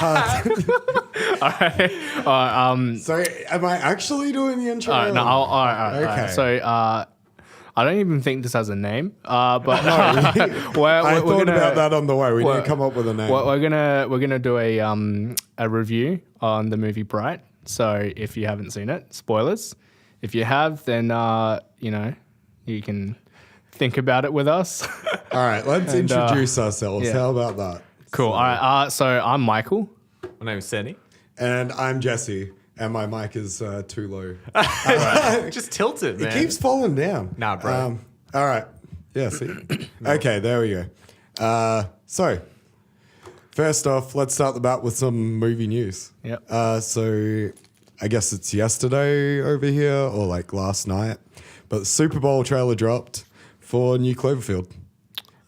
All right. So, am I actually doing the intro? All right. No, all right. Okay. So, I don't even think this has a name. But I we're thought gonna, about that on the way. We need well, to come up with a name. We're gonna do a review on the movie Bright. So if you haven't seen it, spoilers. If you have, then you can think about it with us. All right, let's introduce ourselves. yeah. How about that? Cool. All right. So I'm Michael. My name's Senny. And I'm Jesse, and my mic is too low. Just tilt it, man. It keeps falling down. Nah, bro. All right. Yeah, see? Okay, there we go. So, first off, let's start the bat with some movie news. Yep. So, I guess it's yesterday over here or like last night, but the Super Bowl trailer dropped for New Cloverfield.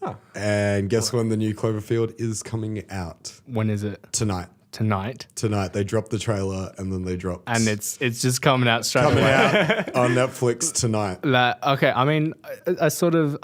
Oh. And guess when the new Cloverfield is coming out? When is it? Tonight. Tonight. They dropped the trailer and then they dropped... And it's just coming out straight coming away. out on Netflix tonight. Okay. I mean, I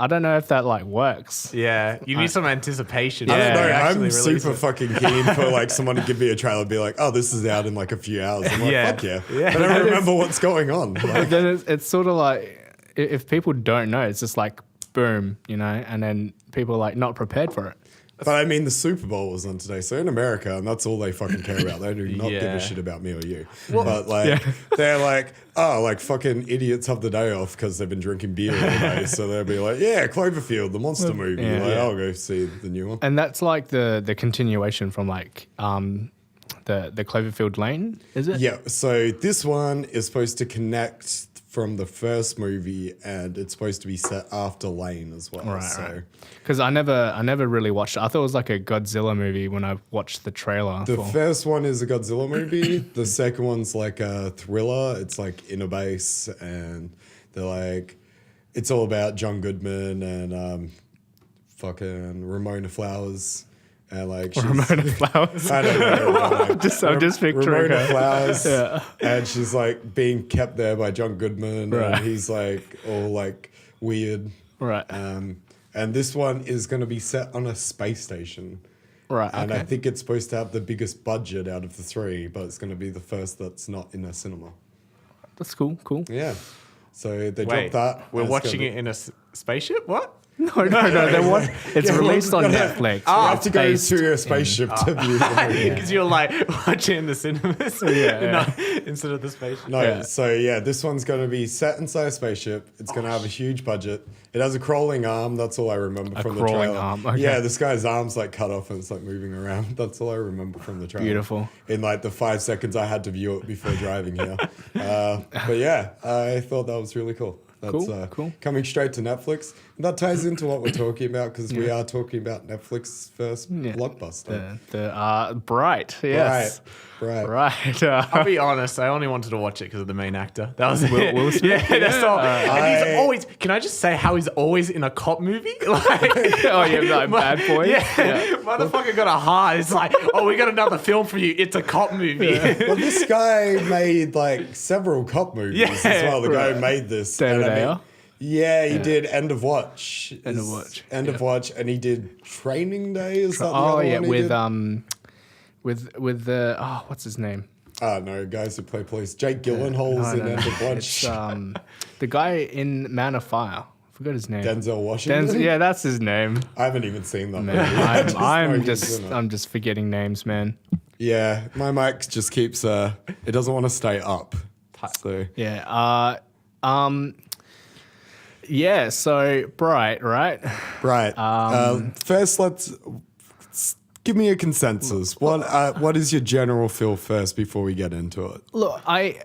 don't know if that like works. Yeah, you need some anticipation. I don't Yeah. know. Actually I'm release super it. fucking keen for like someone to give me a trailer and be like, "Oh, this is out in like a few hours." I'm like, Yeah. "Fuck yeah!" Yeah. I don't remember what's going on. But Like, then it's sort of like if people don't know, it's just like boom, and then people are like not prepared for it. but I mean, the Super Bowl was on today, so in America, and that's all they fucking care about. They do not give Yeah. a shit about me or you. But like, they're like, "Oh, like fucking idiots have the day off because they've been drinking beer all day." So they'll be like, "Yeah, Cloverfield, the monster movie." Yeah. Like, Yeah. I'll go see the new one. And that's like the continuation from like the Cloverfield Lane, is it? Yeah, so this one is supposed to connect from the first movie, and it's supposed to be set after Lane as well. Right. Because I never really watched it. I thought it was like a Godzilla movie when I watched the trailer. The first one is a Godzilla movie. The second one's like a thriller. It's like Inner Base, and they're like, it's all about John Goodman and fucking Ramona Flowers. And like she's, Ramona Flowers. I don't know. I'm just picturing Ramona her. Flowers. Yeah. And she's like being kept there by John Goodman. Right. And he's like all like weird. Right. And this one is going to be set on a space station. Right. And Okay. I think it's supposed to have the biggest budget out of the three, but it's going to be the first that's not in a cinema. That's cool. Cool. Yeah. So they Wait, dropped that. we're and it's watching gonna it in a spaceship? What? No. It's Yeah, released we're on gonna- Netflix. be- I have to go Based to a spaceship to view the movie. Because you're like watching in the cinemas instead of the spaceship. No, Yeah. so yeah, this one's going to be set inside a spaceship. It's going to have a huge budget. It has a crawling arm. That's all I remember from the crawling trailer. arm, okay. Yeah, this guy's arm's like cut off and it's like moving around. That's all I remember from the trailer. Beautiful. In like the 5 seconds I had to view it before driving here. But yeah, I thought that was really cool. That's Cool. coming straight to Netflix. And that ties into what we're talking about because we are talking about Netflix first blockbuster. The Bright. Yes. Right. Right. I'll be honest, I only wanted to watch it because of the main actor. That was it. Will Smith? Yeah, that's all. And he's I- always, can I just say how he's always in a cop movie? Like, Oh, yeah, like Bad Boys? Yeah, Yeah. motherfucker got a heart. It's like, oh, we got another film for you. It's a cop movie. Well, this guy made like several cop movies as Yeah, well. The guy right. who made this. David And I mean, Ayer? yeah, he did End of Watch. End of Watch, End of Watch, and he did Training Day. Is that the Oh other yeah, one he with did? with the what's his name? No, guys who play police. Jake Gyllenhaal's in End of It's Watch. the guy in Man of Fire. I forgot his name. Denzel Washington. Yeah, that's his name. I haven't even seen that Man, movie. I just know I'm he's just in it. I'm just forgetting names, man. Yeah, my mic just keeps. It doesn't want to stay up. So Yeah. Yeah. So Bright, right? right. First, let's give me a consensus. What is your general feel first before we get into it? Look, I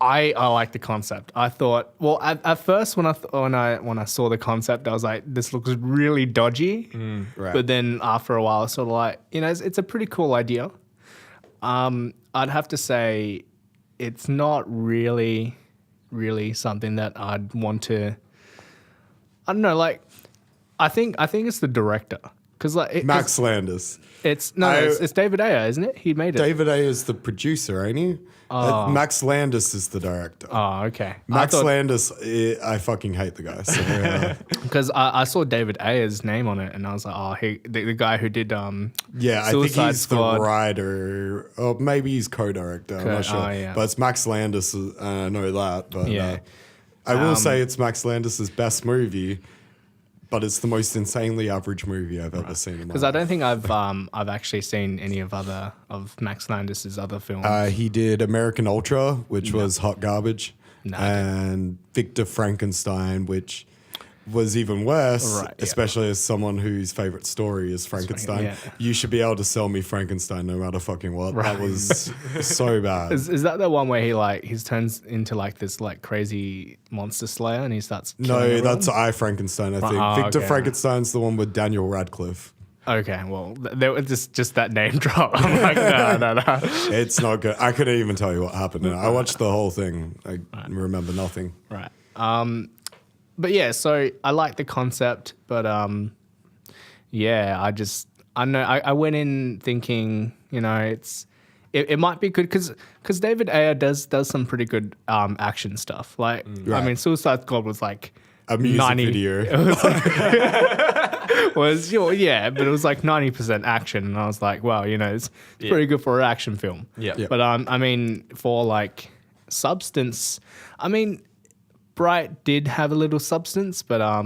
like the concept. I thought, well, at first when I saw the concept, I was like, this looks really dodgy. Right. But then after a while, sort of like, it's a pretty cool idea. I'd have to say, it's not really something that I'd want to. I don't know. Like, I think it's the director Because like Max Landis. it's no, it's David Ayer, isn't it? He made it. David Ayer is the producer, ain't he? Max Landis is the director. Oh, okay. Max Landis, I fucking hate the guy. So, Because I saw David Ayer's name on it, and I was like, oh, the guy who did yeah, I think Suicide he's Squad. the writer, or maybe he's co-director. I'm not sure, oh, yeah. but it's Max Landis. I know that, but Yeah. I will say it's Max Landis's best movie, but it's the most insanely average movie I've ever seen in my Because I life. don't think I've actually seen any of Max Landis's other films. He did American Ultra, which was hot garbage, No, I didn't. and Victor Frankenstein, which was even worse, Right, yeah. especially as someone whose favorite story is Frankenstein. yeah. You should be able to sell me Frankenstein no matter fucking what. That was so bad. Is that the one where he turns into like this like crazy monster slayer and he starts killing No, everyone? that's I Frankenstein, I think. Oh, Victor okay. Frankenstein's the one with Daniel Radcliffe. Okay, well, there was just that name drop. I'm like, no. It's not good. I couldn't even tell you what happened. I watched the whole thing. I remember nothing. Right. But yeah, so I like the concept, but yeah, I know I went in thinking, you know, it might be good because David Ayer does some pretty good action stuff. Like, I Right. mean, Suicide Squad was like A music 90 video. yeah, but it was like 90% action, and I was like, wow, you know, it's pretty good for an action film. Yeah. Yeah. But I mean, for like substance, I mean, Bright did have a little substance, but I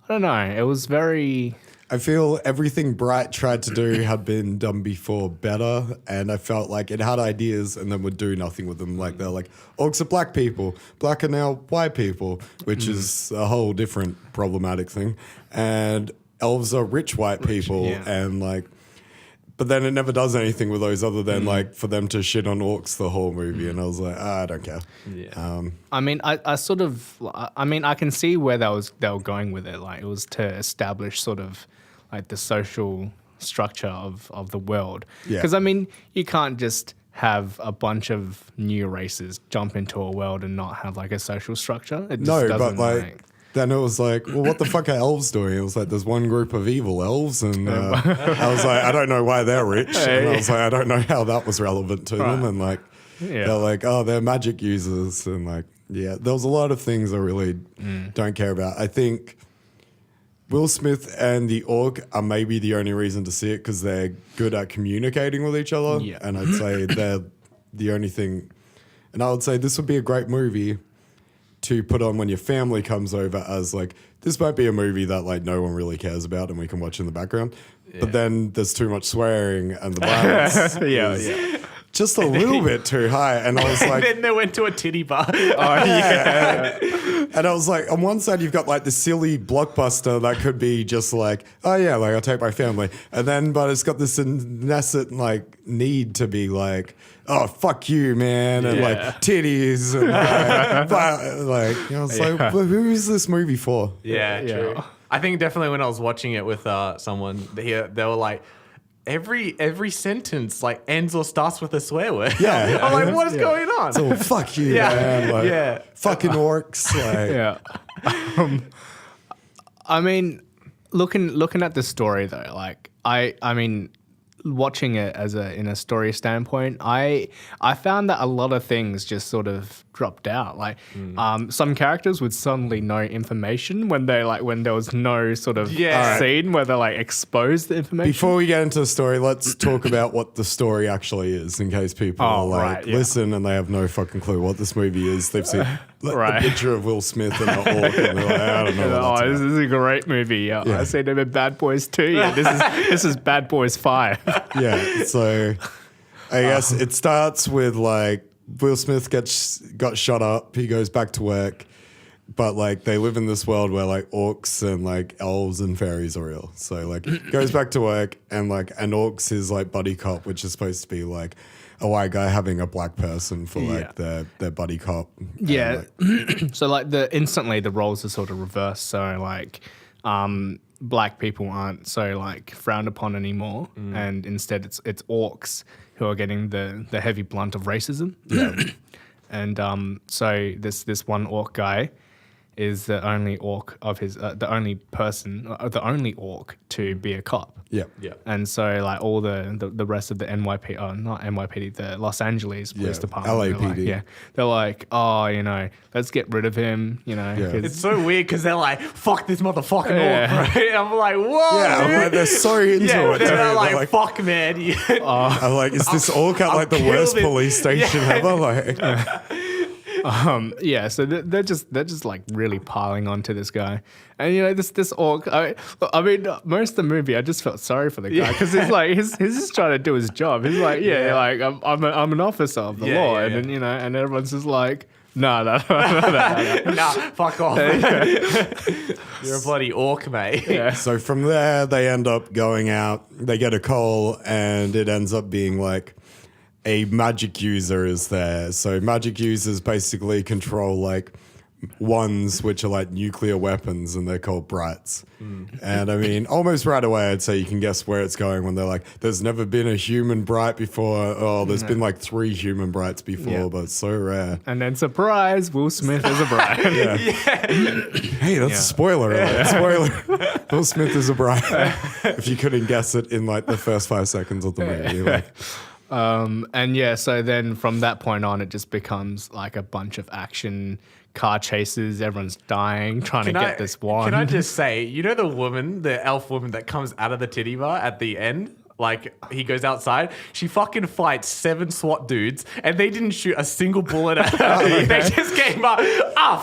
don't know, it was very I feel everything Bright tried to do had been done before better, and I felt like it had ideas and then would do nothing with them. Like they're like, orcs are black people, black are now white people, which is a whole different problematic thing, and elves are rich white people, yeah. and like, but then it never does anything with those other than like for them to shit on orcs the whole movie, and I was like, I don't care. Yeah. I mean, I sort of, I mean, I can see where they were going with it. Like, it was to establish sort of like the social structure of the world. Yeah. Because I mean, you can't just have a bunch of new races jump into a world and not have like a social structure. It just No, but doesn't, like, then it was like, well, what the fuck are elves doing? It was like, there's one group of evil elves, and I was like, I don't know why they're rich. And I was like, I don't know how that was relevant to them. And like, Yeah. they're like, oh, they're magic users, and like, yeah, there was a lot of things I really don't care about. I think Will Smith and the orc are maybe the only reason to see it because they're good at communicating with each other, Yeah. and I'd say they're the only thing. And I would say this would be a great movie to put on when your family comes over, as like, this might be a movie that like no one really cares about and we can watch in the background. But then there's too much swearing and the violence Yeah, is yeah. just a little bit too high. And I was And like, then they went to a titty bar. and I was like, on one side you've got like the silly blockbuster that could be just like, oh yeah, like I'll take my family, and then but it's got this incessant like need to be like, oh fuck you, man, and like titties and like you know, it's like, well, who is this movie for? Yeah, Yeah. true. I think definitely when I was watching it with someone, they were like, every sentence like ends or starts with a swear word. Yeah. I'm like, what is going on? So fuck you, Yeah. man. Like, Yeah. fucking orcs. Like, Yeah. I mean, looking at the story though, like I mean, watching it in a story standpoint, I found that a lot of things just sort of dropped out. Like some characters would suddenly know information when there was no sort of scene where they like expose the information. Before we get into the story, let's talk about what the story actually is, in case people are like right, yeah. listen and they have no fucking clue what this movie is. They've seen Right. a picture of Will Smith and an orc, and they're like, I don't know. What Oh, that's this about. is a great movie. Yeah, I seen him in Bad Boys 2. Yeah, this is Bad Boys 5. Yeah, so I guess it starts with like Will Smith got shot up. He goes back to work, but like they live in this world where like orcs and like elves and fairies are real. So like goes back to work, and like an orcs is like buddy cop, which is supposed to be like a white guy having a black person for like their buddy cop. And, Yeah. like, So like instantly the roles are sort of reversed. So like black people aren't so like frowned upon anymore, and instead it's orcs who are getting the heavy blunt of racism. Yeah. And so this one orc guy is the only orc of his, the only person, the only orc to be a cop. Yeah. Yeah. And so like all the rest of the NYPD, not NYPD, the Los Angeles Police Yeah, Department. They're like, LAPD. they're like, oh, you know, let's get rid of him, you know. Yeah. 'cause- It's so weird because they're like, fuck this motherfucking Yeah. orc, right? I'm like, whoa, Yeah, I'm dude. like, they're so into Yeah, it. too. they're like, They're fuck, man. I'm like, is this orc at I'll like the kill worst this- police station ever? Like, yeah, so they're just like really piling onto this guy, and you know this orc. I mean, most of the movie, I just felt sorry for the guy because he's like he's just trying to do his job. He's like, yeah, like I'm an officer of the Yeah, law, yeah, and yeah. then, you know, and everyone's just like, no. Nah, fuck off. You're a bloody orc, mate. Yeah. so from there, they end up going out. They get a call, and it ends up being like a magic user is there. So magic users basically control like ones which are like nuclear weapons, and they're called brights. And I mean, almost right away, I'd say you can guess where it's going when they're like, "There's never been a human bright before." Oh, there's been like 3 human brights before, Yeah. but it's so rare. And then surprise, Will Smith is a bride. Yeah. Hey, that's a spoiler alert. Spoiler. Will Smith is a bright. If you couldn't guess it in like the first 5 seconds of the movie. Like, And yeah, so then from that point on, it just becomes like a bunch of action, car chases. Everyone's dying, trying to get this wand. Can I just say, you know the woman, the elf woman that comes out of the titty bar at the end? Like, he goes outside. She fucking fights 7 SWAT dudes, and they didn't shoot a single bullet at her. They just came up,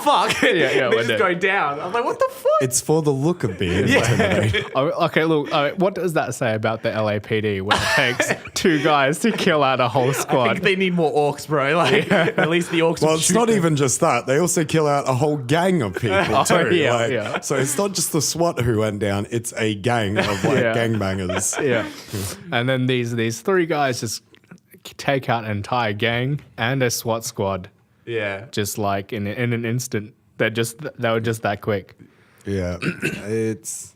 fuck. yeah, they when just they- go down. I'm like, what the fuck? it's for the look of being intimidating. Oh, okay, look, what does that say about the LAPD when it takes 2 guys to kill out a whole I squad? think they need more orcs, bro. Like, at least the orcs Well, would it's shoot not them. even just that. They also kill out a whole gang of people too. yeah, like, yeah. So it's not just the SWAT who went down. It's a gang of like Yeah. gangbangers. Yeah. And then these 3 guys just take out an entire gang and a SWAT squad Yeah. just like in an instant. They were just that quick. Yeah, it's.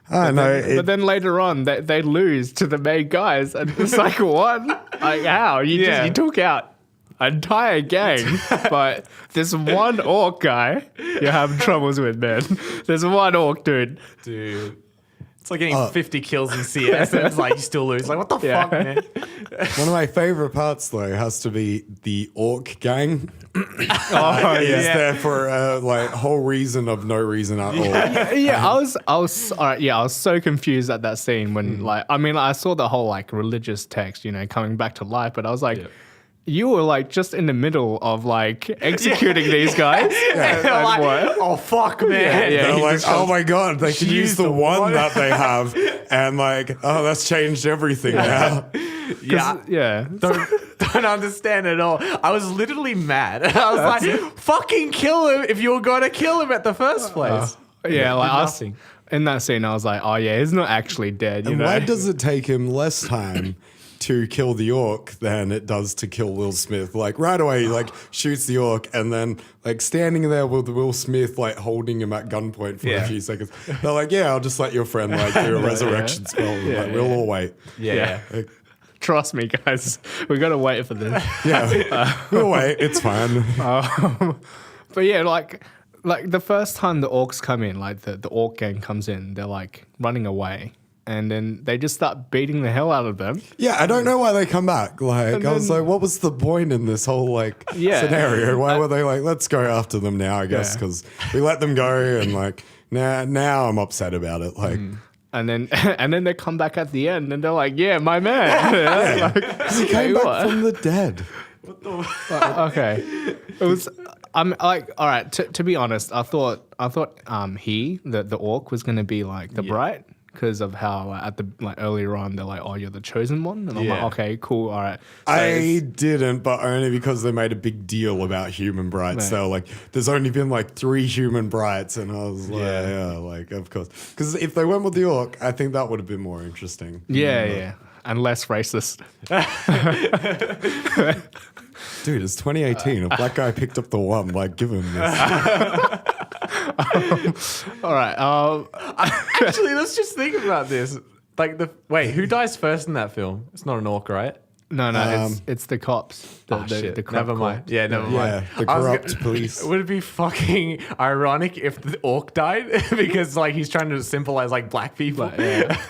I don't know. But then later on, they lose to the main guys, and it's like, what? Like, how? Yeah. You took out an entire gang, but this one orc guy you're having troubles with, man. There's one orc dude. Dude. It's like getting 50 kills in CS, and it's like you still lose. Like, what the Yeah. fuck, man? One of my favorite parts, though, has to be the orc gang. Oh, Is Yeah. there for like whole reason of no reason at all. Yeah, I was so confused at that scene when like I saw the whole like religious text, you know, coming back to life, but I was like, you were like just in the middle of like executing these guys. And they're Like, like, what? oh, fuck, man. Yeah, They're he like, just oh my god, they can use the one one. that they have, and like, oh, that's changed everything now. Yeah. Yeah. Don't understand at all. I was literally mad. I was like, fucking kill him if you were going to kill him at the first place. Yeah, like I was, nothing. in that scene, I was like, oh yeah, he's not actually dead. You And know? why does it take him less time to kill the orc than it does to kill Will Smith? Like right away, he like shoots the orc, and then like standing there with Will Smith like holding him at gunpoint for Yeah. a few seconds. They're like, yeah, I'll just let your friend like do a resurrection spell. Like, we'll all wait. Yeah. Like, Trust me, guys, we gotta wait for this. yeah, we'll wait. It's fine. But yeah, like the first time the orcs come in, like the orc gang comes in, they're like running away. And then they just start beating the hell out of them. Yeah, I don't know why they come back. Like, I was then- like, what was the point in this whole like Yeah. scenario? Why were they like, let's go after them now? I guess Yeah. because we let them go, and like now I'm upset about it. Like, And then they come back at the end and they're like, yeah, my man. Yeah, like, he came back what? from the dead. Okay. It was I'm like, all right, to be honest, I thought the orc was gonna be like the bright because of how at the like earlier on they're like, oh, you're the chosen one, and I'm like, Yeah. okay, cool, all right. So I it's- didn't, but only because they made a big deal about human brights. Right. They were like, there's only been like 3 human brights, and I was like, Yeah. yeah, like of course. Because if they went with the orc, I think that would have been more interesting. yeah, and less racist. Dude, it's 2018. A black guy picked up the one. Like, give him this. All right. Actually, let's just think about this. Like wait, who dies first in that film? It's not an orc, right? No, it's the cops. The crop Never mind. corps. Yeah, never Yeah, mind. the I was corrupt police. Would it be fucking ironic if the orc died because like he's trying to symbolize like black people? But, yeah.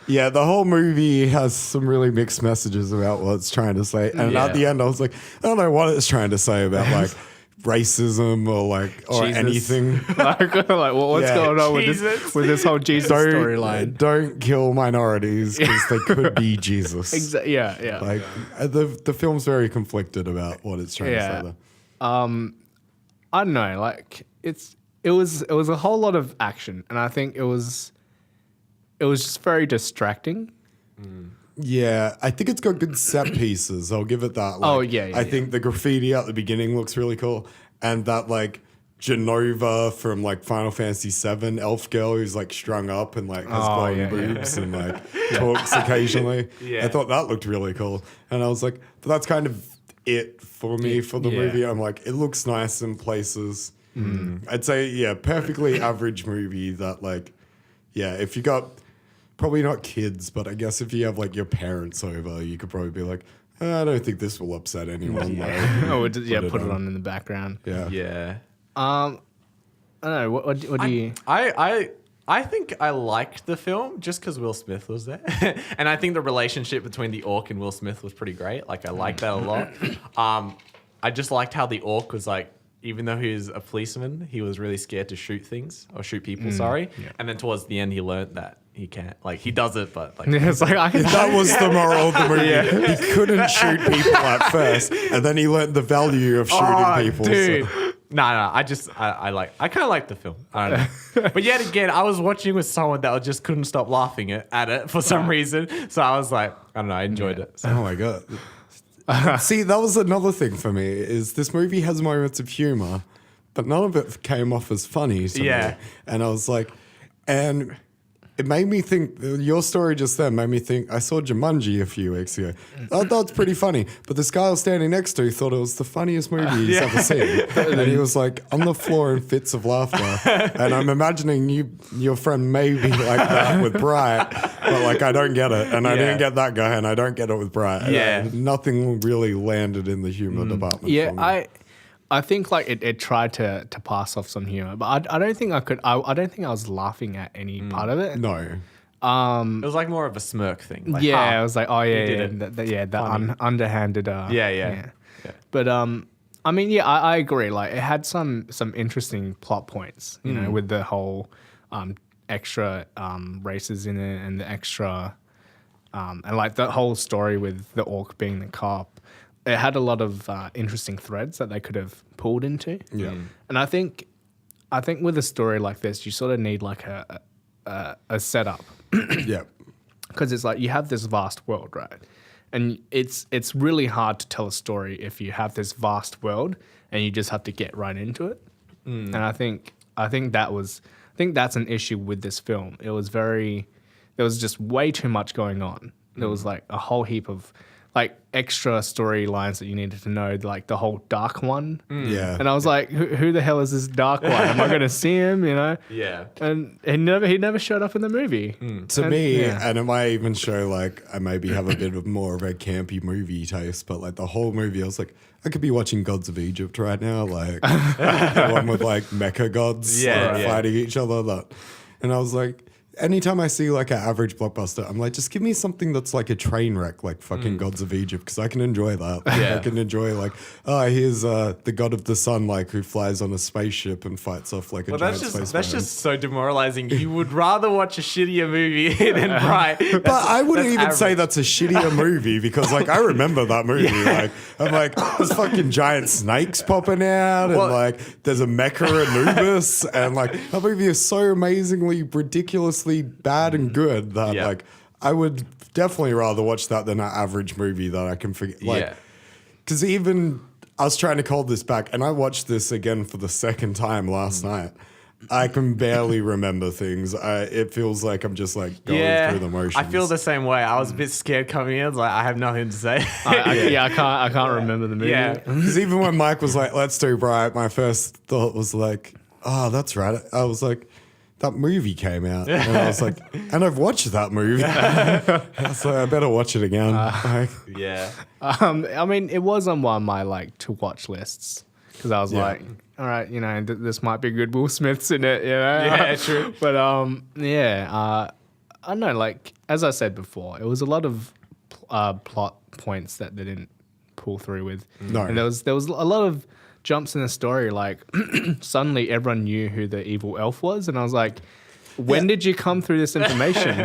Yeah, the whole movie has some really mixed messages about what it's trying to say. And Yeah. at the end, I was like, I don't know what it's trying to say about like racism or Jesus. anything. like what's Yeah. going on Jesus. with this whole Jesus storyline? Don't kill minorities because they could be Jesus. Yeah. Like the film's very conflicted about what it's trying to say. There. I don't know. Like it was a whole lot of action, and I think it was just very distracting. Yeah, I think it's got good set pieces. I'll give it that. Like, Oh, yeah, I think the graffiti at the beginning looks really cool, and that like Genova from like Final Fantasy VII elf girl who's like strung up and like has glowing yeah. boobs and like talks occasionally. Yeah. I thought that looked really cool, and I was like, but that's kind of it for me for the Yeah. movie. I'm like, it looks nice in places. I'd say perfectly average movie that like, if you got. Probably not kids, but I guess if you have like your parents over, you could probably be like, I don't think this will upset anyone. Like, Put it on in the background. Yeah. Yeah. I don't know. What do you? I think I liked the film just because Will Smith was there, and I think the relationship between the orc and Will Smith was pretty great. Like I liked that a lot. I just liked how the orc was like, even though he was a policeman, he was really scared to shoot things or shoot people. And then towards the end, he learned that he can't. Like he does it, but like It's like That was the moral of the movie. He couldn't shoot people at first, and then he learned the value of shooting people. dude. So. No, I kind of like the film. I don't know. But yet again, I was watching with someone that just couldn't stop laughing at it for some reason. So I was like, I don't know, I enjoyed it. So. Oh my god. See, that was another thing for me, is this movie has moments of humor, but none of it came off as funny to me. And I was like, and it made me think, your story just then made me think, I saw Jumanji a few weeks ago. I thought it's pretty funny, but this guy I was standing next to thought it was the funniest movie he's ever seen. And he was like on the floor in fits of laughter. And I'm imagining your friend may be like that with Bright, but like I don't get it. And I didn't get that guy, and I don't get it with Bright. Yeah. Nothing really landed in the humor department. Yeah, for me. I think like it tried to pass off some humor, but I don't think I could. I don't think I was laughing at any part of it. No. It was like more of a smirk thing. Like, Yeah, I "Ha." was like, oh yeah, did yeah, it. the underhanded. Yeah. But I mean, yeah, I agree. Like, it had some interesting plot points, you know, with the whole extra races in it and the extra and like the whole story with the orc being the cop. It had a lot of interesting threads that they could have pulled into. Yeah. And I think with a story like this, you sort of need like a setup. Yeah. Because it's like you have this vast world, right? And it's really hard to tell a story if you have this vast world and you just have to get right into it. And I think that's an issue with this film. There was just way too much going on. There was like a whole heap of like extra storylines that you needed to know, like the whole dark one. Yeah. And I was like, who the hell is this dark one? Am I going to see him? You know? Yeah. And he never showed up in the movie. To And- me, yeah. and it might even show like I maybe have a bit of more of a campy movie taste, but like the whole movie, I was like, I could be watching Gods of Egypt right now, like the one with like mecha gods fighting each other. And I was like, anytime I see like an average blockbuster, I'm like, just give me something that's like a train wreck, like fucking Gods of Egypt, because I can enjoy that. Yeah. I can enjoy like, here's the god of the sun, like who flies on a spaceship and fights off like a Well, giant that's space just man. so demoralizing. You would rather watch a shittier movie than Bright. But I wouldn't that's even say average. that's a shittier movie because, like, I remember that movie. Like, I'm like, there's fucking giant snakes popping out, and Well- like, there's a mecha Anubis, and like, that movie is so amazingly, ridiculously bad and good that, Yeah. like, I would definitely rather watch that than an average movie that I can forget. Like, Yeah. because even I was trying to call this back, and I watched this again for the second time last night. I can barely remember things. It feels like I'm just like going through the motions. I feel the same way. I was a bit scared coming in. I was like, I have nothing to say. I can't remember the movie. Yeah. Because even when Mike was like, let's do Bright, my first thought was like, oh, that's right. I was like, that movie came out. And I was like, and I've watched that movie. So I better watch it again. Like, Yeah. I mean, it was on one of my like to watch lists because I was Yeah. like, all right, you know, this might be good. Will Smith's in it, you know. Yeah, true. But I don't know. Like as I said before, it was a lot of plot points that they didn't pull through with. No. And there was a lot of jumps in the story. Like suddenly everyone knew who the evil elf was, and I was like, when did you come through this information?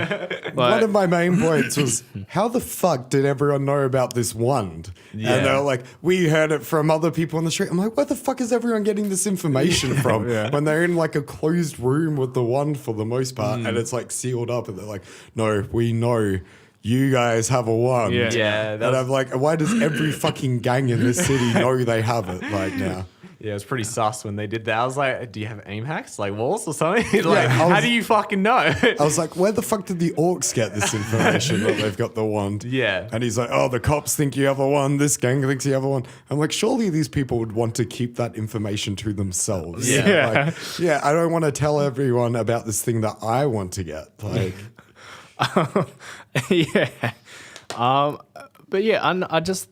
one of my main points was, how the fuck did everyone know about this wand? Yeah. And they're like, we heard it from other people on the street. I'm like, where the fuck is everyone getting this information from? Yeah. When they're in like a closed room with the wand for the most part, and it's like sealed up, and they're like, no, we know you guys have a wand. Yeah. Yeah, that And was- I'm like, why does every fucking gang in this city know they have it like now? Yeah, it was pretty sus when they did that. I was like, do you have aim hacks? Like walls or something? Like, I how was- do you fucking know? I was like, where the fuck did the orcs get this information that they've got the wand? Yeah. And he's like, oh, the cops think you have a wand. This gang thinks you have a wand. I'm like, surely these people would want to keep that information to themselves. Yeah. Like, yeah, I don't want to tell everyone about this thing that I want to get. Like, Yeah. But yeah, I just,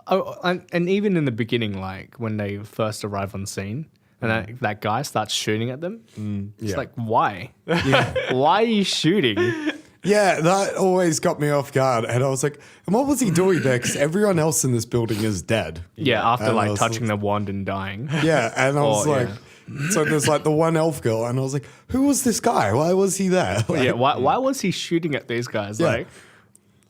and even in the beginning, like when they first arrive on scene and that guy starts shooting at them, it's Yeah. like, why? Why are you shooting? yeah, that always got me off guard. And I was like, and what was he doing there? Because everyone else in this building is dead. Yeah, after And I like was touching the wand and dying. Yeah, and I was Oh, like, so there's like the one elf girl, and I was like, who was this guy? Why was he there? Like, Yeah, why was he shooting at these guys? Yeah. Like,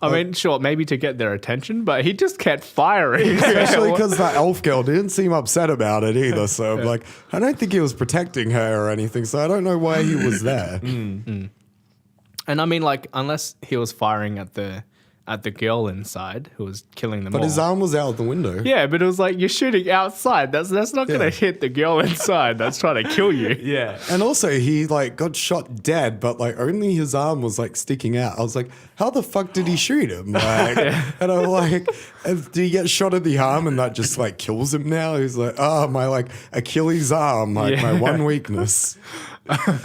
I mean, sure, maybe to get their attention, but he just kept firing. Especially because that elf girl didn't seem upset about it either. So I'm like, I don't think he was protecting her or anything. So I don't know why he was there. And I mean, like, unless he was firing at the girl inside who was killing them But all. his arm was out the window. Yeah, but it was like you're shooting outside. That's not Yeah. gonna hit the girl inside. That's trying to kill you. Yeah. And also he like got shot dead, but like only his arm was like sticking out. I was like, how the fuck did he shoot him? Like, and I'm like, did he get shot in the arm and that just like kills him now? He's like, oh, my like Achilles arm, like Yeah. my one weakness.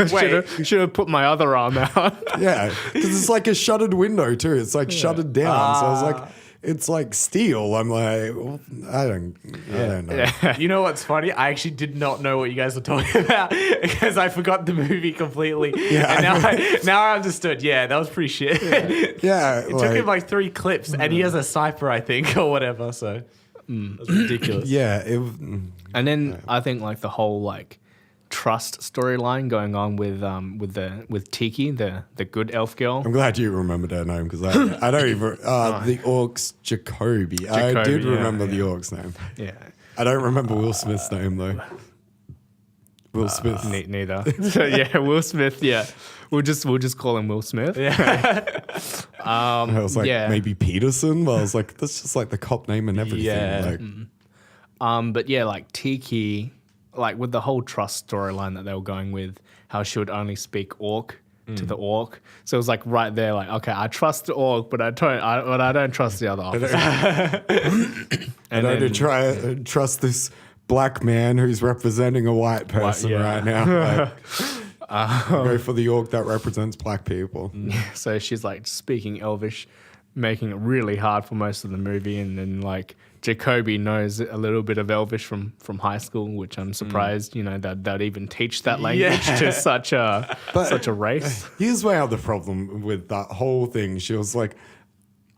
Should have put my other arm out. Yeah, because it's like a shuttered window too. It's like shuttered down. So I was like, it's like steel. I'm like, well, I don't know. You know what's funny? I actually did not know what you guys were talking about because I forgot the movie completely. Yeah, And now I understood. Yeah, that was pretty shit. Yeah, It took him like 3 clips and he has a sniper, I think, or whatever. So that's ridiculous. yeah. And then I think like the whole like trust storyline going on with Tiki, the good elf girl. I'm glad you remembered her name because I don't even the orc's Jacoby. I Jacoby, did yeah, remember the orc's name. Yeah. I don't remember Will Smith's name though. Will Smith. Neither. So yeah, Will Smith. Yeah, we'll just call him Will Smith. I was like yeah. maybe Peterson, but I was like that's just like the cop name and everything. Yeah. Like, But yeah, like Tiki, like with the whole trust storyline that they were going with, how she would only speak orc to the orc. So it was like right there, like okay, I trust the orc, but I don't trust the other officer. and I then- trust this black man who's representing a white person yeah. right now. Like, go for the orc that represents black people. So she's like speaking Elvish, making it really hard for most of the movie, and then like Jacoby knows a little bit of Elvish from high school, which I'm surprised, you know, that they'd even teach that language to such a race. Here's my other problem with that whole thing. She was like,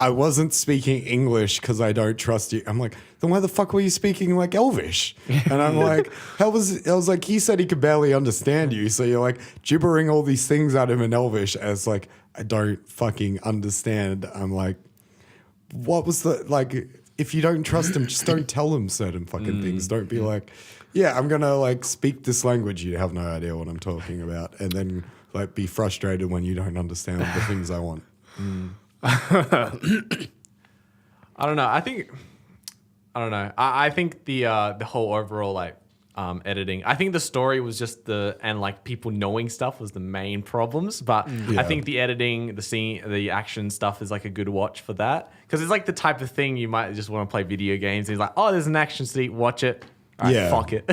I wasn't speaking English because I don't trust you. I'm like, then why the fuck were you speaking like Elvish? And I'm like, I was like, he said he could barely understand you. So you're like gibbering all these things at him in Elvish as like, I don't fucking understand. I'm like, what was the, like, if you don't trust him, just don't tell him certain fucking things. Don't be like, yeah, I'm going to like speak this language. You have no idea what I'm talking about. And then like be frustrated when you don't understand the things I want. I don't know. I don't know. I think the whole overall like editing. I think the story was just and like people knowing stuff was the main problems. But Yeah. I think the editing, the scene, the action stuff is like a good watch for that because it's like the type of thing you might just want to play video games. And it's like, oh, there's an action scene, watch it. All right, Yeah. fuck it.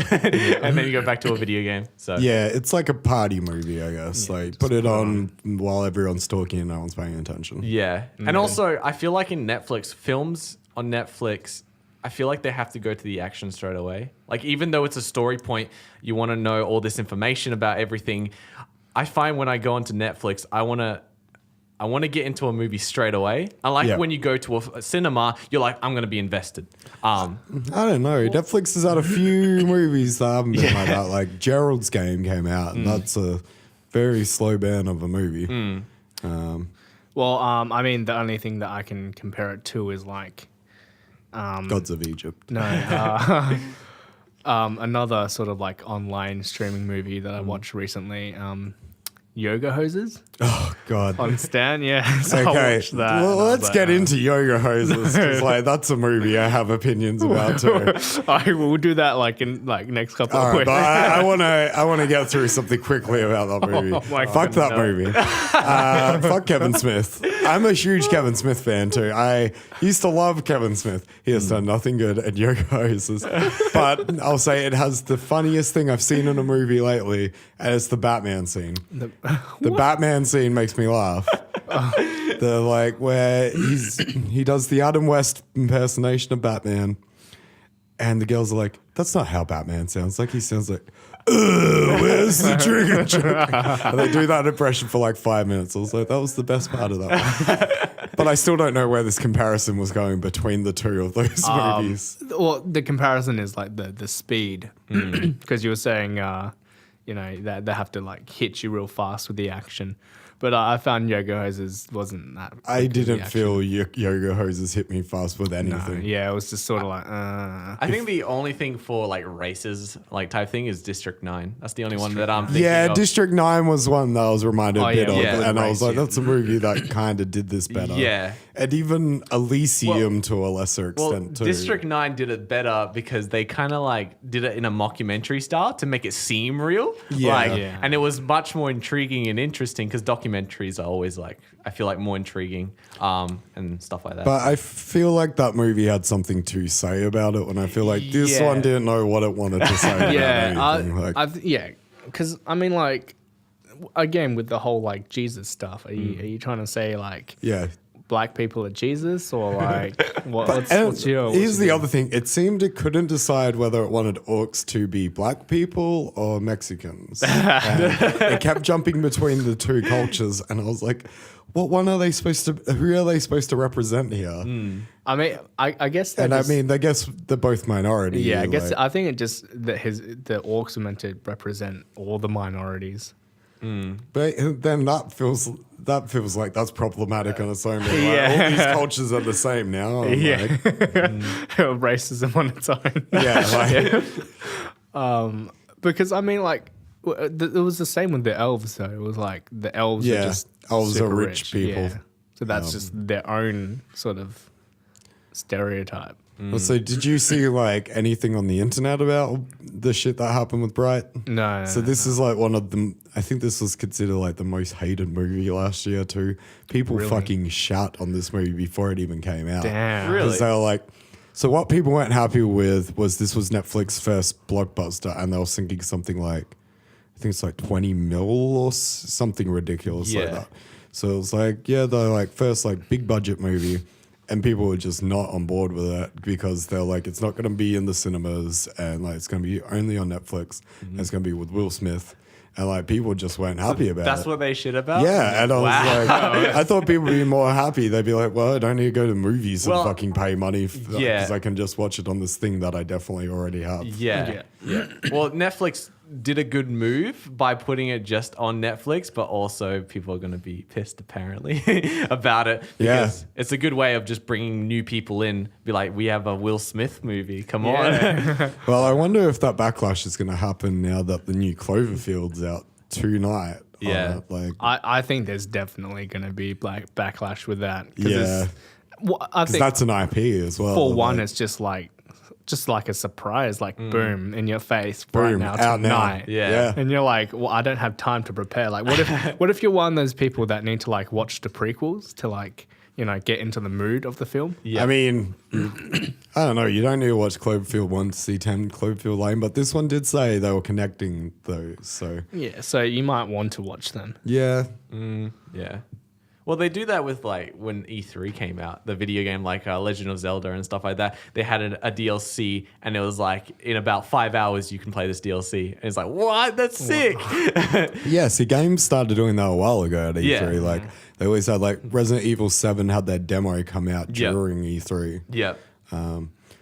And then you go back to a video game. So Yeah, it's like a party movie, I guess. Like put it on while everyone's talking and no one's paying attention. yeah. And also, I feel like in Netflix, films on Netflix, I feel like they have to go to the action straight away. Like, even though it's a story point, you want to know all this information about everything. I find when I go onto Netflix, I want to get into a movie straight away. Unlike Yeah. when you go to a cinema, you're like, I'm going to be invested. I don't know. Netflix has had a few movies that haven't been like that. Like Gerald's Game came out, and that's a very slow burn of a movie. Well, I mean, the only thing that I can compare it to is like, Gods of Egypt. no, another sort of like online streaming movie that I watched recently, Yoga Hoses Oh God. on Stan. Yeah, so I Okay, watched that. well, and I was let's like, get into Yoga Hoses. 'Cause, like that's a movie I have opinions about too. I will do that like in like next couple All of right, weeks. but I want to get through something quickly about that movie. my Fuck that God, no. movie. Fuck Kevin Smith. I'm a huge Kevin Smith fan too. I used to love Kevin Smith. He has done nothing good at Yoga Hoses, but I'll say it has the funniest thing I've seen in a movie lately, and it's the Batman scene. The Batman scene makes me laugh. The like where he does the Adam West impersonation of Batman, and the girls are like, "That's not how Batman sounds like. He sounds like, ugh, where's the trigger?" And they do that impression for like 5 minutes. I was like, that was the best part of that one. But I still don't know where this comparison was going between the two of those movies. Well, the comparison is like the speed, because you were saying, that they have to like hit you real fast with the action. But I found Yoga Hoses wasn't that. I quick with the didn't action. feel Yoga Hoses hit me fast with No, anything. yeah, it was just sort of like. I think the only thing for like races, like type thing, is District 9. That's the only one that I'm thinking Yeah, of. District 9 was one that I was reminded Oh, a bit yeah, of. yeah. And I was Race, like, yeah. that's a movie that kind of did this better. Yeah. And even Elysium to a lesser extent too. District 9 did it better because they kind of like did it in a mockumentary style to make it seem real. Yeah. Yeah. And it was much more intriguing and interesting because documentaries are always like, I feel like more intriguing and stuff like that. But I feel like that movie had something to say about it, and I feel like this Yeah. one didn't know what it wanted to say about anything. Like, because I mean, like, again with the whole like Jesus stuff, are you trying to say like yeah. black people are Jesus or like what's And your? here's the other thing. It seemed it couldn't decide whether it wanted orcs to be black people or Mexicans. And it kept jumping between the two cultures, and I was like, what one are they supposed to, who are they supposed to represent here? I mean, I guess. And I mean, I guess they're both minority. yeah, I guess like- I think it just that the orcs are meant to represent all the minorities. But then that feels like that's problematic on its own. Like, Yeah. all these cultures are the same now. I'm Yeah, like, racism on its own. yeah, like, Because I mean, like, it was the same with the elves. Though it was like the elves Yeah, are just elves are super rich people. Yeah. So that's just their own sort of stereotype. So did you see like anything on the internet about the shit that happened with Bright? No. So this is like one of them. I think this was considered like the most hated movie last year too. People fucking shat on this movie before it even came out. Damn. Really? Because they were like, so what people weren't happy with was this was Netflix's first blockbuster, and they were thinking something like, I think it's like 20 mil or something ridiculous like Yeah. that. So it was like, yeah, the like first like big budget movie, and people were just not on board with it because they're like, it's not going to be in the cinemas, and like it's going to be only on Netflix. And it's going to be with Will Smith, and like people just weren't happy about That's it. what they shit about? Yeah, and I was Wow. like, I thought people would be more happy. They'd be like, well, I don't need to go to movies Well, and fucking pay money because yeah. I can just watch it on this thing that I definitely already have. Yeah. Well, Netflix did a good move by putting it just on Netflix, but also people are going to be pissed apparently about it because it's a good way of just bringing new people in. Be like, we have a Will Smith movie. Come on. Well, I wonder if that backlash is going to happen now that the new Cloverfield's out tonight. on Yeah. it. Like, I think there's definitely going to be backlash with that. 'Cause yeah, it's- well, I because think that's an IP as well. for one, like, it's just like a surprise, like boom in your face boom, right now out now. tonight. Yeah. And you're like, well, I don't have time to prepare. Like, what if you're one of those people that need to like watch the prequels to like get into the mood of the film. Yeah. I mean, I don't know. You don't need to watch Cloverfield 1 to see 10 Cloverfield Lane, but this one did say they were connecting those. So, Yeah, so you might want to watch them. yeah. Yeah. Well, they do that with like when E3 came out, the video game like Legend of Zelda and stuff like that. They had a DLC, and it was like in about 5 hours you can play this DLC. And it's like, what? That's sick. Yeah, see, games started doing that a while ago at E3. Yeah. Like, they always had, like, Resident Evil 7 had their demo come out Yep. during E3. Yep.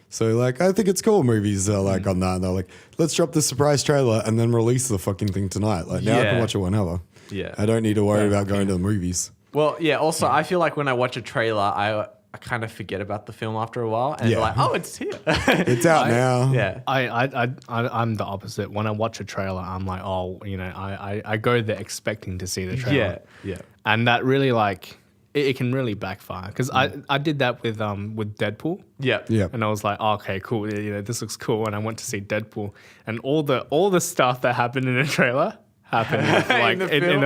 So, like, I think it's cool movies are, like, on that. And they're like, let's drop the surprise trailer and then release the fucking thing tonight. Like, now I Yeah. can watch it whenever. Yeah. I don't need to worry about going to the movies. Well, yeah. Also, I feel like when I watch a trailer, I kind of forget about the film after a while, and Yeah. like, oh, it's here. It's out now. Yeah. I'm the opposite. When I watch a trailer, I'm like, oh, I go there expecting to see the trailer. Yeah. Yeah. And that really like it can really backfire because I did that with Deadpool. Yeah. Yeah. And I was like, oh, okay, cool. This looks cool. And I went to see Deadpool, and all the stuff that happened in the trailer happened like in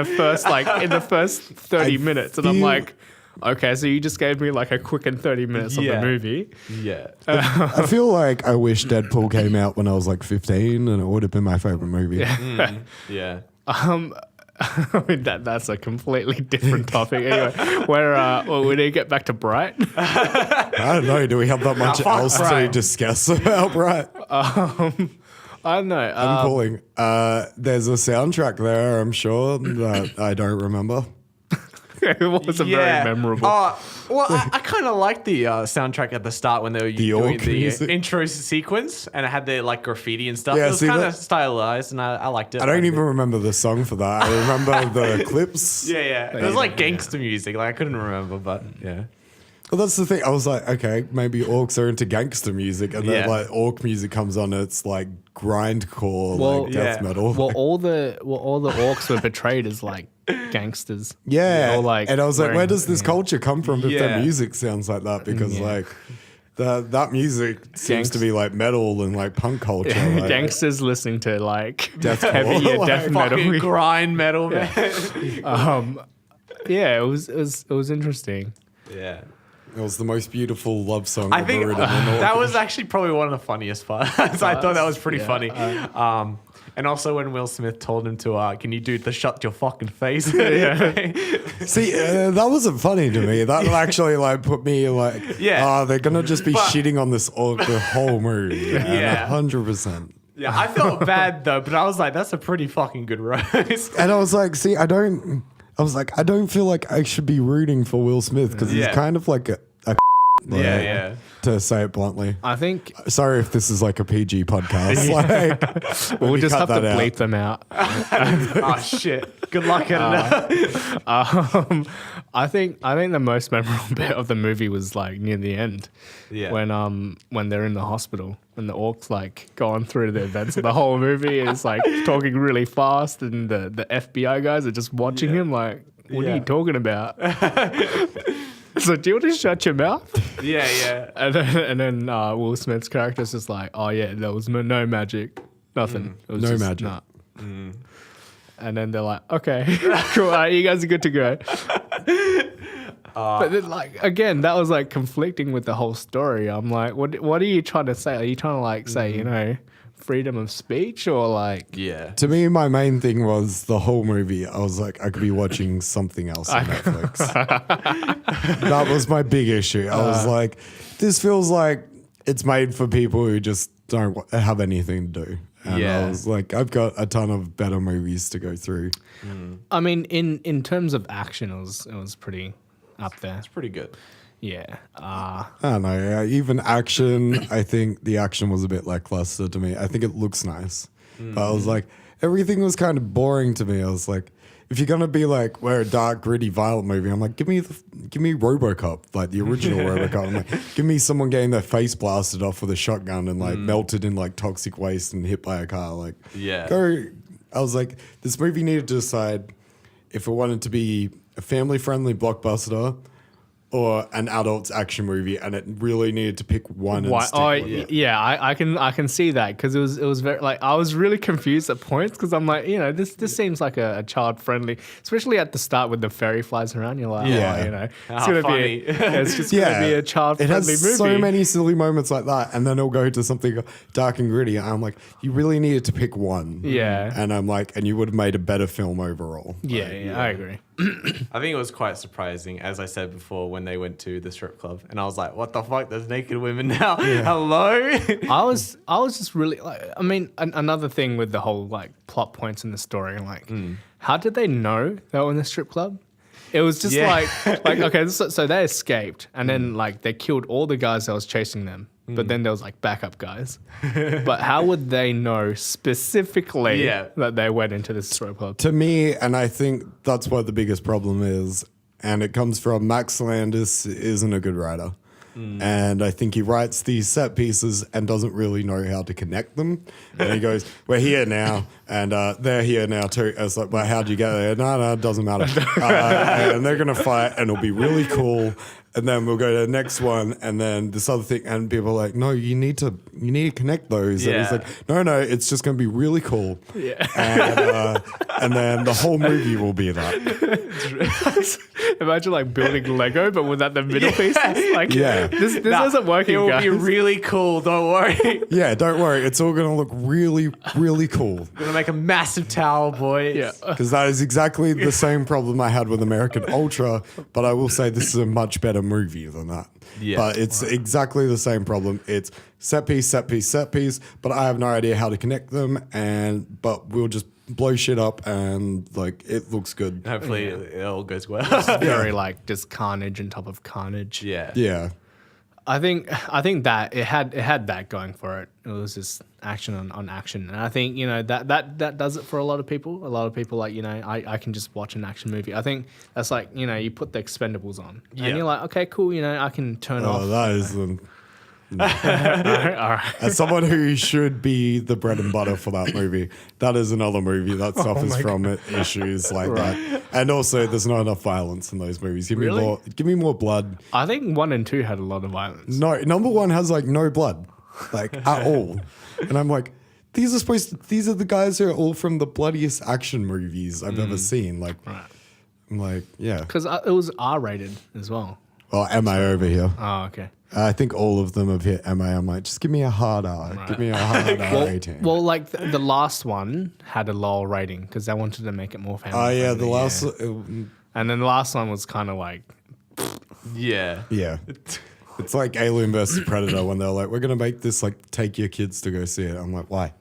the first 30 minutes, and I'm feel- like, okay, so you just gave me like a quick and 30 minutes of Yeah. the movie. Yeah. I feel like I wish Deadpool came out when I was, like, 15 and it would have been my favorite movie. Yeah. I mean that's a completely different topic. Anyway, we need to get back to Bright. I don't know. Do we have that much fuck else to Bright. discuss about Bright? I don't know. I'm calling. There's a soundtrack there, I'm sure, that I don't remember. it wasn't very memorable. Well, I kind of liked the soundtrack at the start when they were doing orc the music? intro sequence, and it had the like graffiti and stuff. Yeah, it was see, kind that- of stylized, and I liked it. I don't even remember the song for that. I remember the clips. Yeah, yeah. It was like gangster music. Like I couldn't remember, but yeah. Well, that's the thing. I was like, okay, maybe orcs are into gangster music, and then Yeah. like orc music comes on. It's like grindcore, like death yeah. metal. Well, all the orcs were portrayed as like gangsters. yeah, Or, like, and I was like, where wearing- does this culture come from if Yeah. their music sounds like that? Because like that music seems to Gangs- be like metal and like punk culture. Like, Gangsters listening to like Deathcore. heavy Like, death Fucking metal. grind metal, man. Yeah, it was interesting. Yeah. It was the most beautiful love song I ever think written. in that orc. was actually probably one of the funniest parts. I thought that was pretty funny. And also when Will Smith told him to, can you do the shut your fucking face? See, that wasn't funny to me. That actually like put me like, Yeah. they're gonna just be But- shitting on this the whole movie. Yeah. 100%. Yeah, I felt bad though, but I was like, that's a pretty fucking good roast. And I was like, see, I don't feel like I should be rooting for Will Smith because he's Yeah. kind of like a Yeah, yeah. to say it bluntly. I think Sorry if this is like a PG podcast. Like, we'll me just cut have to that out. bleep them out. Oh shit. Good luck at it. I think the most memorable bit of the movie was like near the end, Yeah. when they're in the hospital and the orcs like going through the events of the whole movie and it's like talking really fast and the FBI guys are just watching him like, what are Yeah. you talking about? So do you want to shut your mouth? Yeah, yeah. And then Will Smith's character's just like, oh yeah, there was no magic, nothing. It was No just, magic. nah. And then they're like, okay, cool, all right, you guys are good to go. But then, like, again, that was like conflicting with the whole story. I'm like, what are you trying to say? Are you trying to like say, freedom of speech or like? Yeah. To me, my main thing was the whole movie. I was like, I could be watching something else on Netflix. That was my big issue. I was like, this feels like it's made for people who just don't have anything to do. And Yeah. I was like, I've got a ton of better movies to go through. I mean, in terms of action, it was pretty up there. It's pretty good. Yeah. I don't know. Even action, I think the action was a bit lackluster to me. I think it looks nice. But I was like, everything was kind of boring to me. I was like, if you're going to be like, we're a dark, gritty, violent movie, I'm like, give me RoboCop, like the original RoboCop. I'm like, give me someone getting their face blasted off with a shotgun and like melted in like toxic waste and hit by a car. Like, Yeah. I was like, this movie needed to decide if it wanted to be a family-friendly blockbuster or an adult's action movie, and it really needed to pick one and Why? stick Oh, with it. yeah. I can see that because it was very like I was really confused at points because I'm like, this seems like a child friendly, especially at the start when the fairy flies around. You're like, Yeah. it's How gonna funny. it's just gonna be a child It friendly has movie. so many silly moments like that, and then it'll go to something dark and gritty. And I'm like, you really needed to pick one. Yeah. And I'm like, and you would have made a better film overall. Yeah, I agree. I think it was quite surprising, as I said before, when they went to the strip club, and I was like, "What the fuck? There's naked women now? Hello." I was just really like, I mean, another thing with the whole like plot points in the story, like, how did they know they were in the strip club? It was just Yeah. like okay, so they escaped, and then like they killed all the guys that was chasing them, but then there was like backup guys. But how would they know specifically Yeah. that they went into the strip club? To me, and I think that's what the biggest problem is, and it comes from Max Landis isn't a good writer. And I think he writes these set pieces and doesn't really know how to connect them. And he goes, "We're here now, and they're here now too." It's like, "Well, how'd you get there?" No, it doesn't matter. And they're gonna fight, and it'll be really cool. And then we'll go to the next one, and then this other thing, and people are like, "No, you need to connect those." And he's Yeah. like, "No, it's just gonna be really cool." Yeah. And then the whole movie will be that. Imagine like building Lego, but without the middle piece. It's like, Yeah. this Nah, isn't working, It will guys. be really cool. Don't worry. Yeah, don't worry. It's all going to look really, really cool. Gonna make a massive tower, boys. Yeah. Because that is exactly the same problem I had with American Ultra. But I will say this is a much better movie than that. Yeah. But it's exactly the same problem. It's set piece, set piece, set piece. But I have no idea how to connect them. But we'll just blow shit up and like it looks good. Hopefully it all goes well. Very like just carnage on top of carnage. yeah. Yeah. I think that it had that going for it. It was just action on action, and I think that does it for a lot of people. A lot of people like I can just watch an action movie. I think that's like you put the Expendables on, Yeah. and you're like, okay, cool. I can turn Oh, off. that is the. All right. As someone who should be the bread and butter for that movie, that is another movie that suffers from issues like that. And also, there's not enough violence in those movies. Give Really? me more blood. I think 1 and 2 had a lot of violence. No, number one has like no blood, like at all. And I'm like, these are the guys who are all from the bloodiest action movies I've ever seen. Like, Right. I'm like, yeah. Because it was R-rated as well. Well, MA over here. Oh, okay. I think all of them have hit MA. I'm like, just give me a hard R. Give me a hard R rating. Well, like the last one had a lower rating because they wanted to make it more family. Oh yeah, the friendly, last. and then the last one was kind of like, Yeah. Yeah. It's like Alien versus Predator when they're like, we're going to make this like take your kids to go see it. I'm like, why?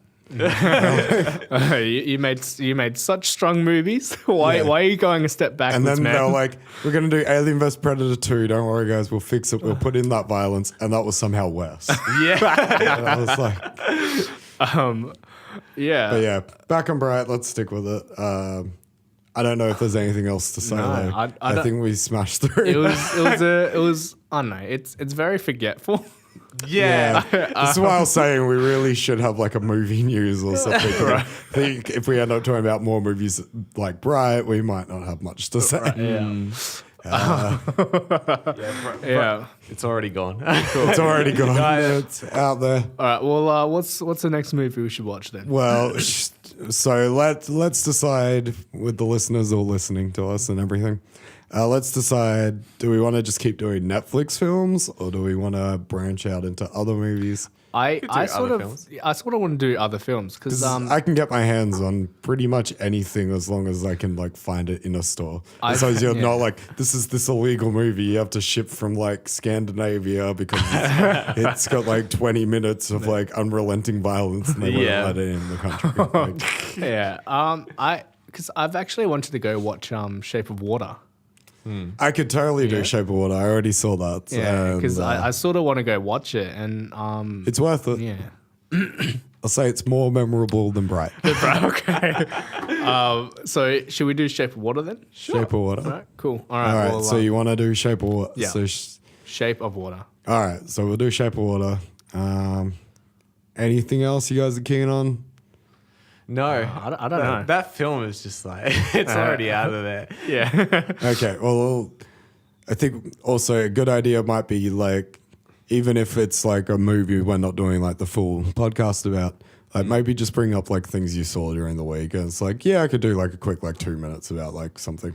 you made such strong movies. Why Yeah. are you going a step And backwards, then man? they're like, we're going to do Alien vs. Predator 2. Don't worry, guys. We'll fix it. We'll put in that violence. And that was somehow worse. Yeah. And I was like, yeah. but yeah, back on Bright. Let's stick with it. I don't know if there's anything else to say. No, though. I I don't- think we smashed through. It was I don't know. It's very forgetful. Yeah. This is why I was saying we really should have like a movie news or something. I think if we end up talking about more movies like Bright, we might not have much to say. Yeah. It's already gone. It's already gone. It's out there. All right. Well, what's the next movie we should watch then? Well, so let's decide with the listeners all listening to us and everything. Let's decide, do we want to just keep doing Netflix films or do we want to branch out into other movies? I sort other of films. I sort of want to do other films because I can get my hands on pretty much anything as long as I can like find it in a store. So you're yeah. not like, this is this illegal movie you have to ship from like Scandinavia because it's got like 20 minutes of like unrelenting violence and they won't Yeah. let it in the country. Like, yeah. Because I've actually wanted to go watch Shape of Water. I could totally do Shape of Water. I already saw that. Yeah, because and, I sort of want to go watch it, and it's worth it. yeah. I'll say it's more memorable than Bright. Okay. So should we do Shape of Water then? Shape of Water. All right. Cool. All right. All right, well, so you want to do Shape of Water? yeah. So Shape of Water. all right, so we'll do Shape of Water. Anything else you guys are keen on? No. I don't know. That film is just like, it's already out of there. Yeah. Okay, well, I think also a good idea might be like, even if it's like a movie we're not doing like the full podcast about, like maybe just bring up like things you saw during the week. And it's like, yeah, I could do like a quick like 2 minutes about like something.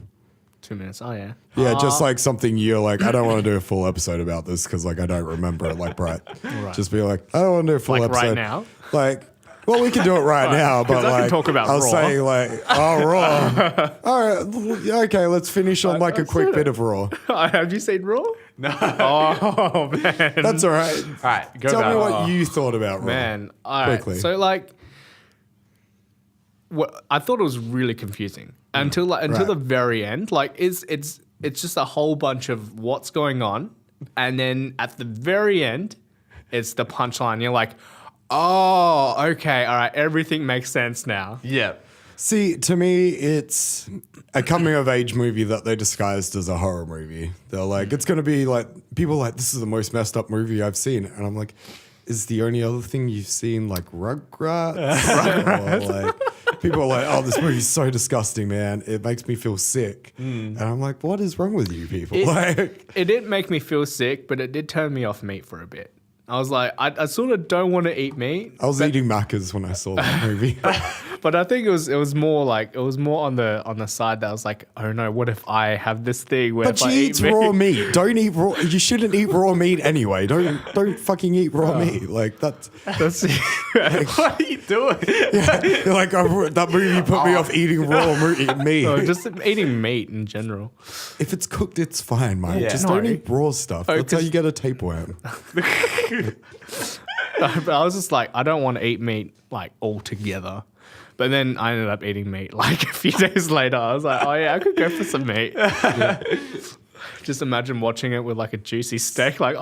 2 minutes. Oh yeah. Yeah, just like something you're like, I don't want to do a full episode about this because like I don't remember it like Bright. Right. Just be like, I don't want to do a full Like right episode. now? Like, well, we can do it right now, but 'Cause I can like talk about I was Raw. saying like, oh, Raw. All right, okay, let's finish on like a quick bit of Raw. Have you seen Raw? No. Oh man. That's all right. All right, go Tell about me it. what you thought about Raw. Man, all right. Quickly. So like, what I thought it was really confusing until Right. the very end. Like, it's just a whole bunch of what's going on, and then at the very end, it's the punchline. You're like, oh, okay, all right, everything makes sense now. Yeah. See, to me, it's a coming of age movie that they disguised as a horror movie. They're like, it's going to be like, people are like, this is the most messed up movie I've seen. And I'm like, is the only other thing you've seen like Rugrats? Or like, people are like, oh, this movie's so disgusting, man. It makes me feel sick. And I'm like, what is wrong with you people? It didn't make me feel sick, but it did turn me off meat for a bit. I was like, I sort of don't want to eat meat. I was eating Macca's when I saw that movie. But I think it was more on the side that I was like, oh no, what if I have this thing where But if she I eat eats meat? raw meat. Don't eat raw. You shouldn't eat raw meat anyway. Don't fucking eat raw meat. Like that's That's What are you doing? like that movie put me off eating raw meat. no, just eating meat in general. If it's cooked, it's fine, mate. Yeah. Just No. don't eat raw stuff. Oh, That's how 'cause- you get a tapeworm. But I was just like, I don't want to eat meat like altogether. But then I ended up eating meat like a few days later. I was like, oh yeah, I could go for some meat. Just imagine watching it with like a juicy steak. Like,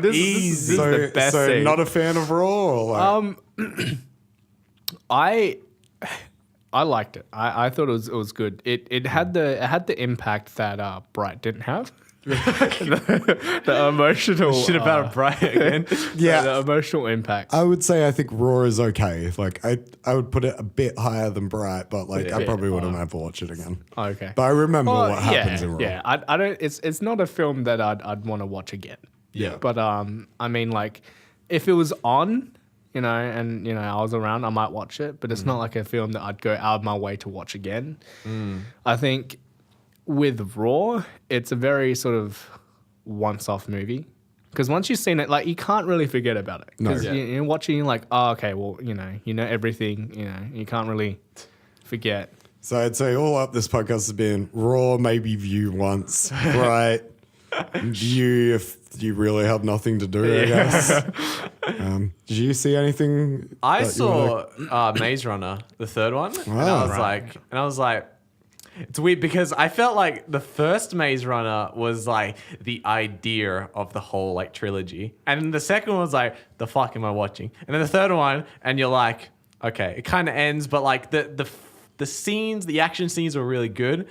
this is the best so thing. not a fan of raw. Or like, I liked it. I thought it was good. It had the impact that Bright didn't have. the emotional Shit about Bright again. Yeah. the emotional impact. I would say I think raw is okay. Like I would put it a bit higher than Bright, but like I probably wouldn't have to watch it again. Okay. But I remember Well, what happens in raw. Yeah, I don't. It's not a film that I'd want to watch again. Yeah. But I mean, like, if it was on, and I was around, I might watch it. But it's not like a film that I'd go out of my way to watch again. I think with Raw, it's a very sort of once-off movie. Because once you've seen it, like, you can't really forget about it. No. Because Yeah. you're watching, you're like, oh, okay, well, you know everything. You can't really forget. So I'd say all up this podcast has been raw, maybe view once, right? View if you really have nothing to do, I guess. Did you see anything? I that you wanna- saw Maze Runner, the third one, and Wow. I was like, it's weird because I felt like the first Maze Runner was like the idea of the whole like trilogy, and then the second one was like, the fuck am I watching? And then the third one, and you're like, okay, it kind of ends, but like the scenes, the action scenes were really good,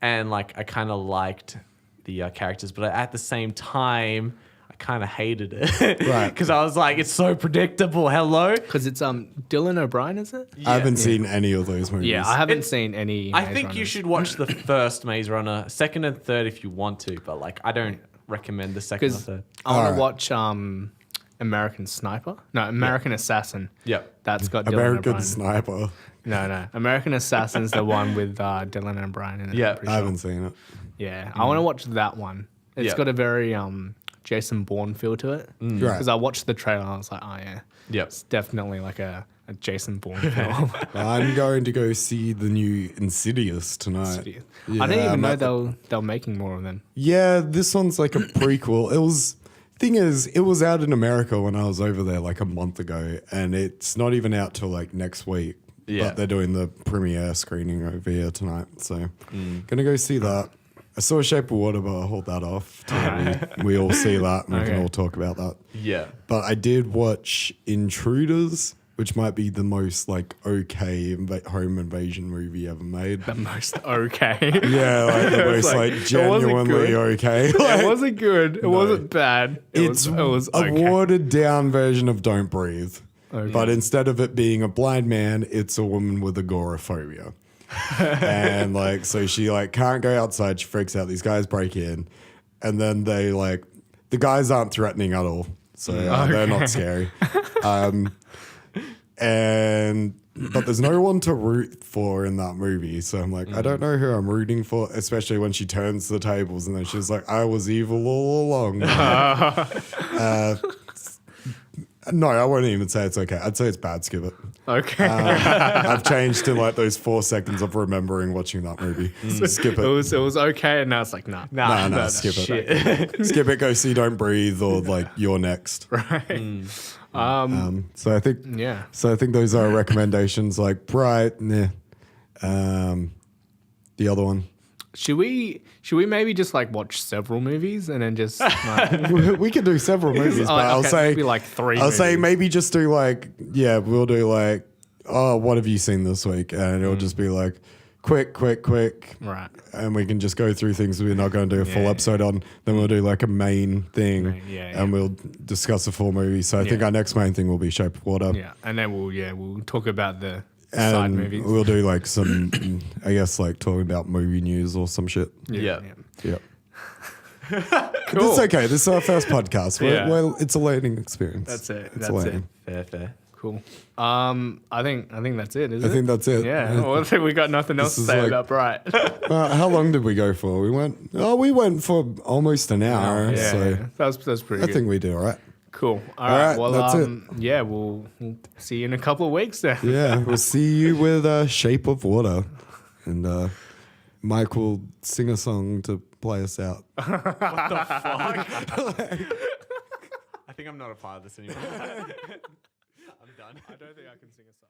and like I kind of liked the characters, but at the same time, I kind of hated it, Right. Because I was like, it's so predictable. Hello. Because it's Dylan O'Brien, is it? I haven't seen any of those movies. Yeah, I haven't It's- seen any. I Maze think you Runners. should watch the first Maze Runner, second and third if you want to, but like I don't recommend the second or Because third. I want Alright. to watch American Sniper. No, American Assassin. Yep. That's got Dylan American O'Brien. Sniper. No. American Assassin's the one with Dylan O'Brien in it. Yeah. I'm pretty I sure. haven't seen it. Yeah, I want to watch that one. It's Yeah. got a very Jason Bourne feel to it. Right. Because I watched the trailer and I was like, oh yeah. Yep. It's definitely like a Jason Bourne film. I'm going to go see the new Insidious tonight. I didn't Yeah, even I'm know at the- they were making more of them. Yeah, this one's like a prequel. Thing is, it was out in America when I was over there like a month ago, and it's not even out till like next week. Yeah. But they're doing the premiere screening over here tonight, so gonna go see that. I saw Shape of Water, but I'll hold that off till we all see that and we can Okay. all talk about that. Yeah. But I did watch Intruders, which might be the most like okay home invasion movie ever made. The most okay. Yeah, like the most like, like it wasn't genuinely good. okay. It Like, wasn't good. It wasn't bad. it's it was a okay. watered down version of Don't Breathe. Okay. But instead of it being a blind man, it's a woman with agoraphobia. And like, so she like can't go outside. She freaks out. These guys break in and then they like the guys aren't threatening at all, so they're not scary. But there's no one to root for in that movie, so I'm like, I don't know who I'm rooting for, especially when she turns the tables and then she's like, I was evil all along. No, I won't even say it's okay. I'd say it's bad. Skip it. Okay. I've changed in like those 4 seconds of remembering watching that movie. Skip it. it was okay, and now it's like, nah. Nah, skip it. Skip it. Go see Don't Breathe or like You're Next. Right. So I think Yeah. So I think those are recommendations. Like Bright, nah. The other one. Should we maybe just like watch several movies and then just like, We could do several movies, but I'll okay, say maybe like 3 I'll say movies. maybe just do like we'll do like what have you seen this week, and it'll just be like quick, right. and we can just go through things we're not going to do a full Yeah. episode on. Then we'll do like a main thing, Yeah. and we'll discuss a full movie. So I think our next main thing will be Shape of Water. Yeah, and then we'll talk about the side And movies. we'll do like some, I guess, like talking about movie news or some shit. Yeah. Yeah. Cool. It's okay. This is our first podcast. Yeah. Well, it's a learning experience. That's it. It's That's a it. learning. Fair. Cool. I think that's it. Is I it? think that's it. Yeah. Well, I think we got nothing else to is say like- about Bright. How long did we go for? We went for almost an hour. yeah. So That's pretty I good. think we did all right. Cool. All All right. right, Well, that's it. yeah, we'll see you in a couple of weeks then. Yeah, we'll see you with Shape of Water, and Mike will sing a song to play us out. I think I'm not a part of this anymore. I'm done. I don't think I can sing a song.